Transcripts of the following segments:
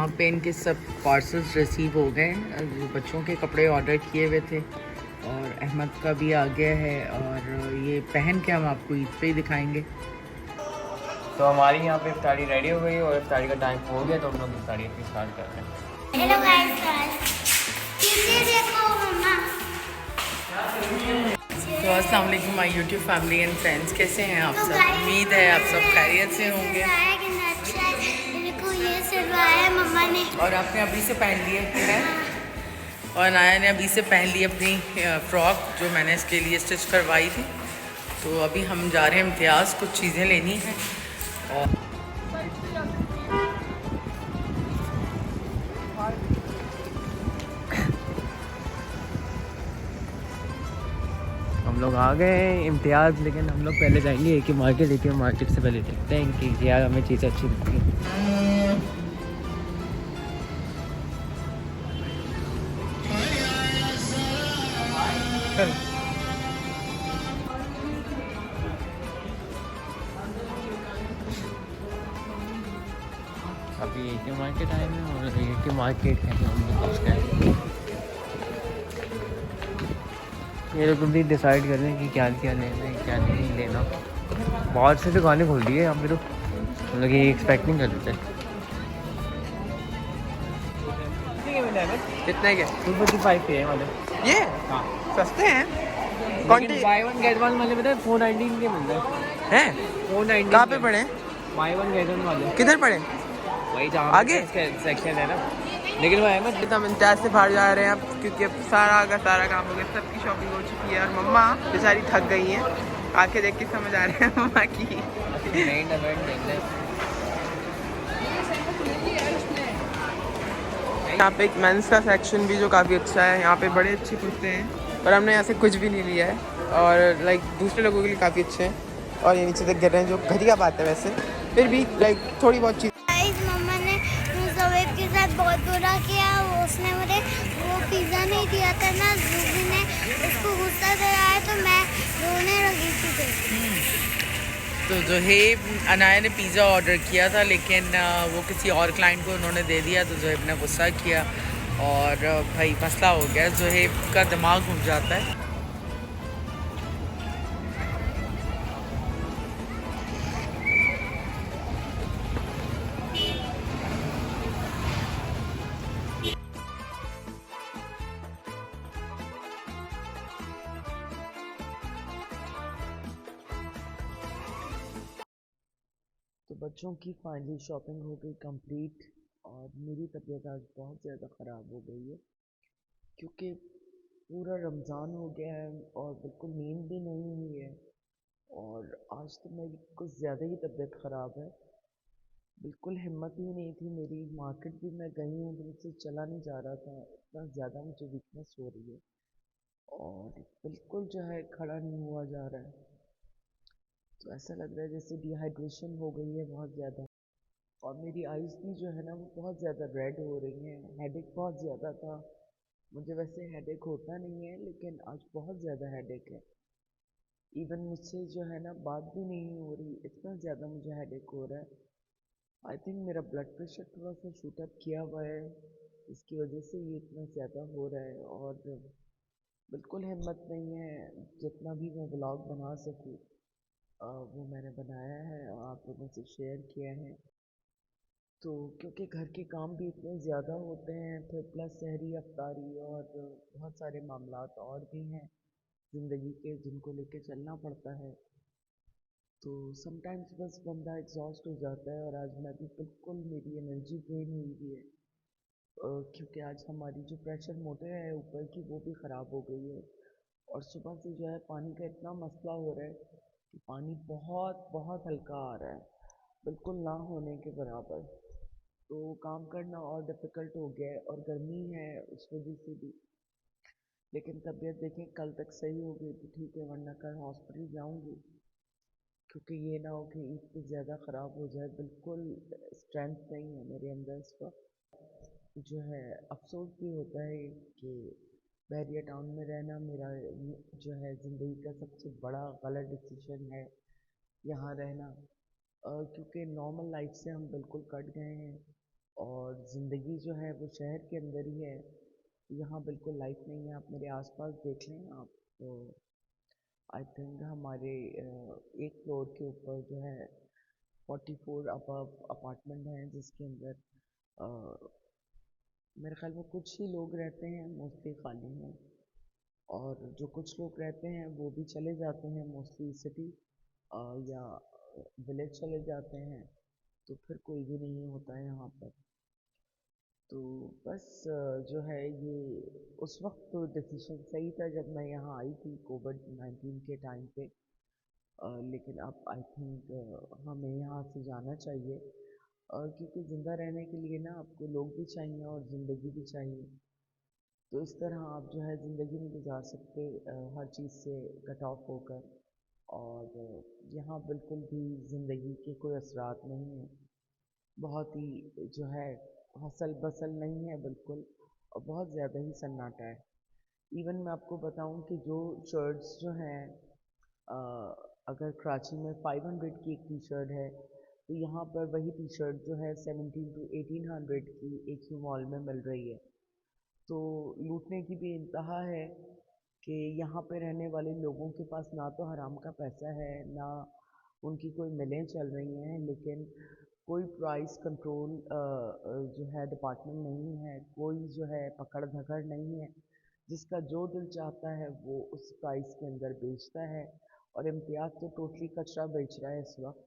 यहाँ पे इनके सब पार्सल्स रिसीव हो गए हैं। जो बच्चों के कपड़े ऑर्डर किए हुए थे और अहमद का भी आ गया है, और ये पहन के हम आपको ईद पे ही दिखाएंगे। तो हमारी यहाँ पे इफ्तारी रेडी हो गई और इफ्तारी का टाइम हो गया, तो हम लोग इफ्तारी अपनी स्टार्ट करते हैं। हेलो गाइस, देखो मम्मा। तो अस्सलाम वालेकुम my YouTube family and friends, कैसे हैं आप सब? उम्मीद है आप सब खैरियत से होंगे। देखो ये सिलवाया मम्मा ने, और आपने अभी से पहन लिए है, और नाया ने अभी से पहन ली अपनी फ्रॉक जो मैंने इसके लिए स्टिच करवाई थी। तो अभी हम जा रहे हैं इम्तियाज़, कुछ चीज़ें लेनी हैं। और हम लोग आ गए हैं इम्तियाज़, लेकिन हम लोग पहले जाएंगे एक ही मार्केट से पहले देखते हैं कि क्या हमें चीज़ अच्छी लगती है। अभी एक ही मार्केट आए हैं और एक ही मार्केट है हम लोग पहुँच गए। ये लोग भी डिसाइड कर रहे हैं कि क्या क्या लेना है क्या नहीं लेना। बहुत से दुकानें खुल रही है यहाँ पे, तो हम लोग ये एक्सपेक्ट नहीं कर रहे थे। कितने के? 245 के वाले ये हाँ सस्ते हैं। बाई वन गेट वन वाले पता है 419 के मिल रहे हैं? 419 कहाँ पे पड़े? बाई वन गेट वन वाले किधर पड़े? वही जहाँ आगे? सेक्शन है ना, लेकिन वो अहमद तो हम इम्तियाज से बाहर जा रहे हैं अब, क्योंकि अब सारा का सारा काम हो गया, सबकी शॉपिंग हो चुकी है और मम्मा बेचारी थक गई हैं। आंखें देख के समझ आ रहे हैं मम्मा की। मेन इवेंट देख रहे हैं। यहाँ पे एक मेंस का सेक्शन भी जो काफ़ी अच्छा है, यहाँ पे बड़े अच्छे कुर्ते हैं, पर हमने यहाँ से कुछ भी नहीं लिया है, और लाइक दूसरे लोगों के लिए काफ़ी अच्छे हैं। और ये नीचे तक गिर रहे हैं, जो घटिया बात है वैसे, फिर भी लाइक थोड़ी बहुत चीज़। मम्मा ने ज़ुबैर के साथ बहुत बुरा किया। उसने मुझे वो पिज़्ज़ा नहीं दिया था ना, जूबी ने उसको गुस्सा दिलाया तो मैं रोने लगी थी। तो जो है अनाया ने पिज़्ज़ा ऑर्डर किया था, लेकिन वो किसी और क्लाइंट को उन्होंने दे दिया, तो जोहेब ने गुस्सा किया और भाई मसला हो गया। जोहेब का दिमाग घूम जाता है। तो बच्चों की फाइनली शॉपिंग हो गई कंप्लीट, और मेरी तबीयत आज बहुत ज़्यादा ख़राब हो गई है, क्योंकि पूरा रमज़ान हो गया है और बिल्कुल नींद भी नहीं हुई है, और आज तो मेरी कुछ ज़्यादा ही तबीयत ख़राब है। बिल्कुल हिम्मत ही नहीं थी मेरी, मार्केट भी मैं गई हूँ तो मुझसे चला नहीं जा रहा था, इतना ज़्यादा मुझे वीकनेस हो रही है, और बिल्कुल जो है खड़ा नहीं हुआ जा रहा है। तो ऐसा लग रहा है जैसे डिहाइड्रेशन हो गई है बहुत ज़्यादा, और मेरी आइज़ भी जो है ना वो बहुत ज़्यादा रेड हो रही हैं। हेडेक बहुत ज़्यादा था, मुझे वैसे हेडेक होता नहीं है, लेकिन आज बहुत ज़्यादा हेडेक है। इवन मुझसे जो है ना बात भी नहीं हो रही, इतना ज़्यादा मुझे हेडेक हो रहा है। आई थिंक मेरा ब्लड प्रेशर थोड़ा सा शूट अप किया हुआ है, इसकी वजह से ये इतना ज़्यादा हो रहा है, और बिल्कुल हिम्मत नहीं है जितना भी मैं ब्लॉग बना सकूँ वो मैंने बनाया है और आप लोगों से शेयर किया है। तो क्योंकि घर के काम भी इतने ज़्यादा होते हैं, फिर प्लस सहरी अफ्तारी और बहुत सारे मामलात और भी हैं ज़िंदगी के, जिनको लेके चलना पड़ता है। तो समटाइम्स बस बंदा एग्जॉस्ट हो जाता है, और आज मैं भी बिल्कुल, मेरी एनर्जी ड्रेन हुई हुई है, क्योंकि आज हमारी जो प्रेशर मोटर है ऊपर की वो भी ख़राब हो गई है, और सुबह से जो है पानी का इतना मसला हो रहा है कि पानी बहुत बहुत हल्का आ रहा है, बिल्कुल ना होने के बराबर। तो काम करना और डिफ़िकल्ट हो गया है, और गर्मी है उस वजह से भी। लेकिन तबीयत देखें कल तक सही हो गई तो ठीक है, वरना कल हॉस्पिटल जाऊंगी, क्योंकि ये ना हो कि ईद पे ज़्यादा ख़राब हो जाए। बिल्कुल स्ट्रेंथ नहीं है मेरे अंदर इस वक्त। जो है अफसोस भी होता है कि बहरिया टाउन में रहना मेरा जो है ज़िंदगी का सबसे बड़ा गलत डिसीजन है, यहाँ रहना, क्योंकि नॉर्मल लाइफ से हम बिल्कुल कट गए हैं। और ज़िंदगी जो है वो शहर के अंदर ही है। यहाँ बिल्कुल लाइफ नहीं है। आप मेरे आसपास देख लें आप, तो आई थिंक हमारे एक फ्लोर के ऊपर जो है 44 अबव अपार्टमेंट हैं, जिसके अंदर अ, मेरे ख्याल में कुछ ही लोग रहते हैं, मोस्टली खाली हैं। और जो कुछ लोग रहते हैं वो भी चले जाते हैं, मोस्टली सिटी या विलेज चले जाते हैं। तो फिर कोई भी नहीं होता है यहाँ पर। तो बस जो है ये उस वक्त तो डिसीजन सही था जब मैं यहाँ आई थी कोविड-19 के टाइम पे। लेकिन अब आई थिंक हमें यहाँ से जाना चाहिए, क्योंकि ज़िंदा रहने के लिए ना आपको लोग भी चाहिए और ज़िंदगी भी चाहिए। तो इस तरह आप जो है ज़िंदगी नहीं गुजार सकते हर चीज़ से कट ऑफ होकर। और यहाँ बिल्कुल भी ज़िंदगी के कोई असरात नहीं है। बहुत ही जो है हसल बसल नहीं है बिल्कुल, और बहुत ज़्यादा ही सन्नाटा है। इवन मैं आपको बताऊं कि जो शर्ट्स जो हैं, अ, अगर कराची में 500 की एक टी शर्ट है, तो यहाँ पर वही टी शर्ट जो है 17 to 1800 की एक ही मॉल में मिल रही है। तो लूटने की भी इंतहा है कि यहाँ पे रहने वाले लोगों के पास ना तो हराम का पैसा है, ना उनकी कोई मिलें चल रही हैं, लेकिन कोई प्राइस कंट्रोल जो है डिपार्टमेंट नहीं है, कोई जो है पकड़ धकड़ नहीं है। जिसका जो दिल चाहता है वो उस प्राइस के अंदर बेचता है। और इम्तियाज़ तो टोटली कचरा बेच रहा है इस वक्त,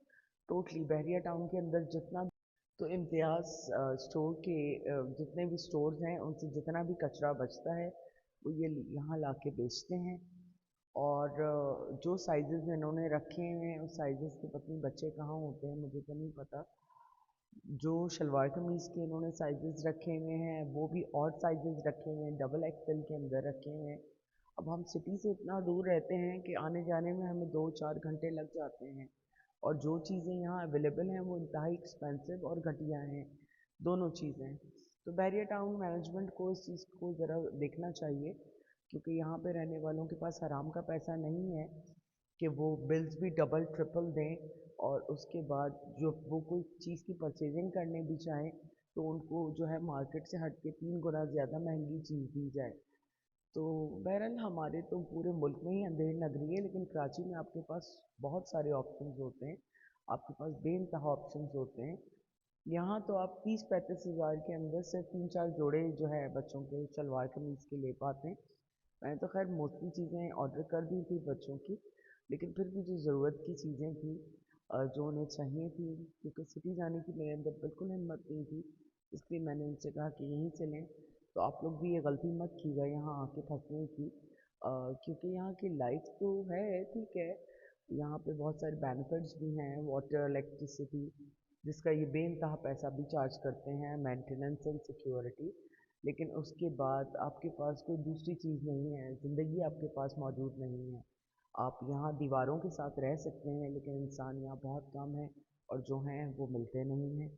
टोटली बहरिया टाउन के अंदर जितना। तो इम्तियाज़ स्टोर के जितने भी स्टोर्स हैं उनसे जितना भी कचरा बचता है वो ये यहाँ ला के बेचते हैं। और जो साइजेस इन्होंने रखे हुए हैं उस साइजेस के पता नहीं बच्चे कहाँ होते हैं, मुझे तो नहीं पता। जो शलवार कमीज़ के इन्होंने साइजेस रखे हुए हैं वो भी ऑड साइजेस रखे हुए हैं, डबल एक्सएल के अंदर रखे हुए हैं। अब हम सिटी से इतना दूर रहते हैं कि आने जाने में हमें 2-4 घंटे लग जाते हैं। और जो चीज़ें यहाँ अवेलेबल हैं वो इंतहाई एक्सपेंसिव और घटिया हैं, दोनों चीज़ें। तो बैरिया टाउन मैनेजमेंट को इस चीज़ को ज़रा देखना चाहिए, क्योंकि यहाँ पे रहने वालों के पास हराम का पैसा नहीं है कि वो बिल्स भी डबल ट्रिपल दें। और उसके बाद जो वो कोई चीज़ की परचेजिंग करने भी चाहें तो उनको जो है मार्केट से हट के 3 गुना ज़्यादा महंगी चीज़ दी जाए। तो बहरहाल हमारे तो पूरे मुल्क में ही अंधेर नगरी है, लेकिन कराची में आपके पास बहुत सारे ऑप्शंस होते हैं, आपके पास बेइंतहा ऑप्शंस होते हैं। यहाँ तो आप 30-35 हज़ार के अंदर से 3-4 जोड़े जो है बच्चों के शलवार कमीज़ के ले पाते हैं। मैंने तो खैर मोस्टली चीज़ें ऑर्डर कर दी थी बच्चों की, लेकिन फिर भी जो ज़रूरत की चीज़ें थी, जो उन्हें चाहिए थी, क्योंकि सिटी जाने की मेरे अंदर बिल्कुल हिम्मत नहीं थी, इसलिए मैंने उनसे कहा कि यहीं से लें। तो आप लोग भी ये गलती मत कीजिएगा यहाँ आके फंसने की, क्योंकि यहाँ की लाइफ तो है ठीक है। यहाँ पे बहुत सारे बेनिफिट्स भी हैं, वाटर, इलेक्ट्रिसिटी, जिसका ये बेइंतहा पैसा भी चार्ज करते हैं, मेंटेनेंस एंड सिक्योरिटी। लेकिन उसके बाद आपके पास कोई दूसरी चीज़ नहीं है, ज़िंदगी आपके पास मौजूद नहीं है। आप यहाँ दीवारों के साथ रह सकते हैं, लेकिन इंसान यहाँ बहुत कम है, और जो हैं वो मिलते नहीं हैं।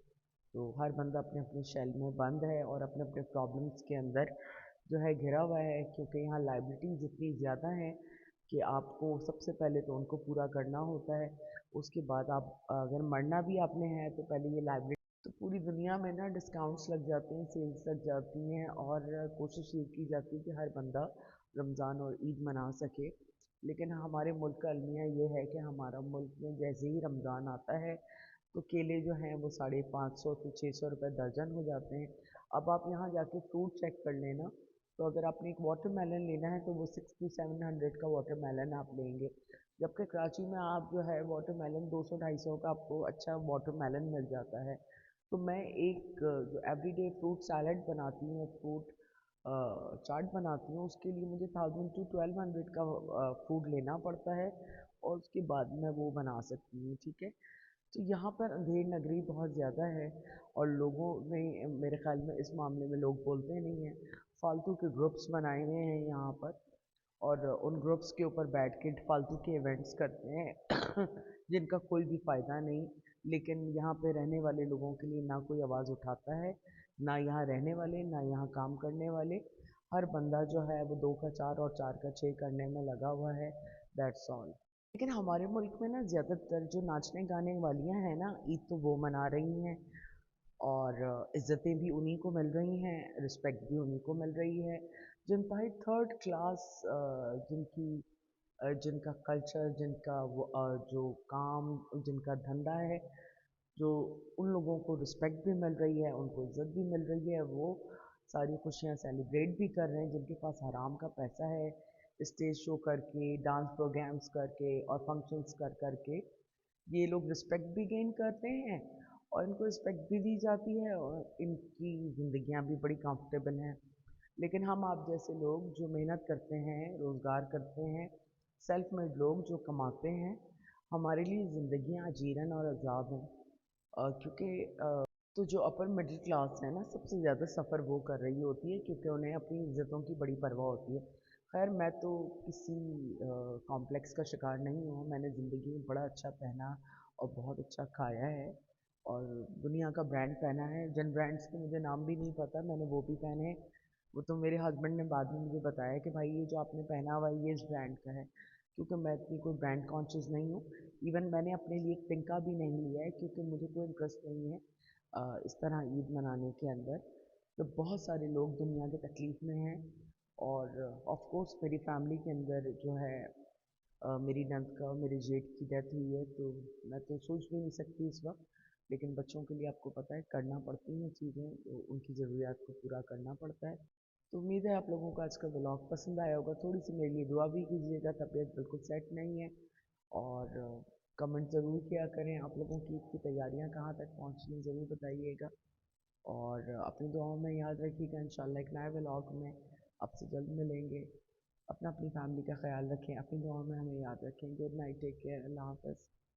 तो हर बंदा अपने अपने शेल में बंद है और अपने अपने प्रॉब्लम्स के अंदर जो है घिरा हुआ है, क्योंकि यहाँ लाइबिलिटीज़ इतनी ज़्यादा हैं कि आपको सबसे पहले तो उनको पूरा करना होता है। उसके बाद आप अगर मरना भी आपने है तो पहले ये लाइबिलिटी। तो पूरी दुनिया में ना डिस्काउंट्स लग जाते हैं, सेल्स लग जाती हैं, और कोशिश ये की जाती है कि हर बंदा रमज़ान और ईद मना सके। लेकिन हमारे मुल्क का अलमिया ये है कि हमारा मुल्क में जैसे ही रमज़ान आता है तो केले जो हैं वो 550 से 600 रुपये दर्जन हो जाते हैं। अब आप यहाँ जाके फ्रूट चेक कर लेना, तो अगर आपने एक वाटरमेलन लेना है तो वो 600 to 700 का वाटरमेलन आप लेंगे, जबकि कराची में आप जो है वाटरमेलन 200-250 का आपको अच्छा वाटरमेलन मिल जाता है। तो मैं एक जो एवरीडे फ्रूट सैलड बनाती हूँ, फ्रूट चाट बनाती हूँ, उसके लिए मुझे 1000 to 1200 का फूड लेना पड़ता है, और उसके बाद मैं वो बना सकती हूँ, ठीक है। तो यहाँ पर अंधेर नगरी बहुत ज़्यादा है, और लोगों ने मेरे ख़्याल में इस मामले में लोग बोलते नहीं हैं, फालतू के ग्रुप्स बनाए हुए हैं यहाँ पर, और उन ग्रुप्स के ऊपर बैठ के फालतू के इवेंट्स करते हैं जिनका कोई भी फ़ायदा नहीं। लेकिन यहाँ पे रहने वाले लोगों के लिए ना कोई आवाज़ उठाता है, ना यहाँ रहने वाले, ना यहाँ काम करने वाले। हर बंदा जो है वो 2 का 4 और 4 का 6 करने में लगा हुआ है, दैट्स ऑल। लेकिन हमारे मुल्क में ना ज़्यादातर जो नाचने गाने वालियाँ हैं ना, ईद तो वो मना रही हैं, और इज़्ज़तें भी उन्हीं को मिल रही हैं, रिस्पेक्ट भी उन्हीं को मिल रही है। जिनका ही थर्ड क्लास जिनका कल्चर, जिनका वो जो काम, जिनका धंधा है, जो उन लोगों को रिस्पेक्ट भी मिल रही है, उनको इज़्ज़त भी मिल रही है, वो सारी खुशियाँ सेलिब्रेट भी कर रहे हैं। जिनके पास हराम का पैसा है, स्टेज शो करके, डांस प्रोग्राम्स करके और फंक्शंस कर करके ये लोग रिस्पेक्ट भी गेन करते हैं और इनको रिस्पेक्ट भी दी जाती है और इनकी ज़िंदगियाँ भी बड़ी कंफर्टेबल हैं। लेकिन हम आप जैसे लोग जो मेहनत करते हैं, रोज़गार करते हैं, सेल्फ मेड लोग जो कमाते हैं, हमारे लिए ज़िंदगियाँ अजीरन और अजाब हैं। क्योंकि तो जो अपर मिडिल क्लास है ना, सबसे ज़्यादा सफ़र वो कर रही होती है क्योंकि उन्हें अपनी इज़्ज़तों की बड़ी परवाह होती है। खैर मैं तो किसी कॉम्प्लेक्स का शिकार नहीं हूँ। मैंने ज़िंदगी में बड़ा अच्छा पहना और बहुत अच्छा खाया है और दुनिया का ब्रांड पहना है। जिन ब्रांड्स के मुझे नाम भी नहीं पता, मैंने वो भी पहने हैं। वो तो मेरे हस्बैंड ने बाद में मुझे बताया कि भाई ये जो आपने पहना हुआ है ये इस ब्रांड का है, क्योंकि मैं इतनी कोई ब्रांड कॉन्शियस नहीं हूँ। इवन मैंने अपने लिए एक तिनका भी नहीं लिया है क्योंकि मुझे कोई इंटरेस्ट नहीं है इस तरह ईद मनाने के अंदर। तो बहुत सारे लोग दुनिया के तकलीफ़ में हैं और ऑफ कोर्स मेरी फैमिली के अंदर जो है मेरी नंद का और मेरे जेठ की डेथ हुई है, तो मैं तो सोच भी नहीं सकती इस वक्त। लेकिन बच्चों के लिए आपको पता है करना पड़ती हैं चीज़ें, तो उनकी ज़रूरियात को पूरा करना पड़ता है। तो उम्मीद है आप लोगों को आज का व्लॉग पसंद आया होगा। थोड़ी सी मेरे लिए दुआ भी कीजिएगा, तबीयत बिल्कुल सेट नहीं है। और कमेंट ज़रूर किया करें, आप लोगों की ईद की तैयारियां कहाँ तक पहुँची ज़रूर बताइएगा। और अपनी दुआओं में याद रखिएगा। इंशाल्लाह एक नए व्लॉग में आपसे जल्द मिलेंगे। अपना अपनी फैमिली का ख्याल रखें, अपनी दुआओं में हमें याद रखें। गुड नाइट, टेक केयर, अल्लाह हाफ़िज़।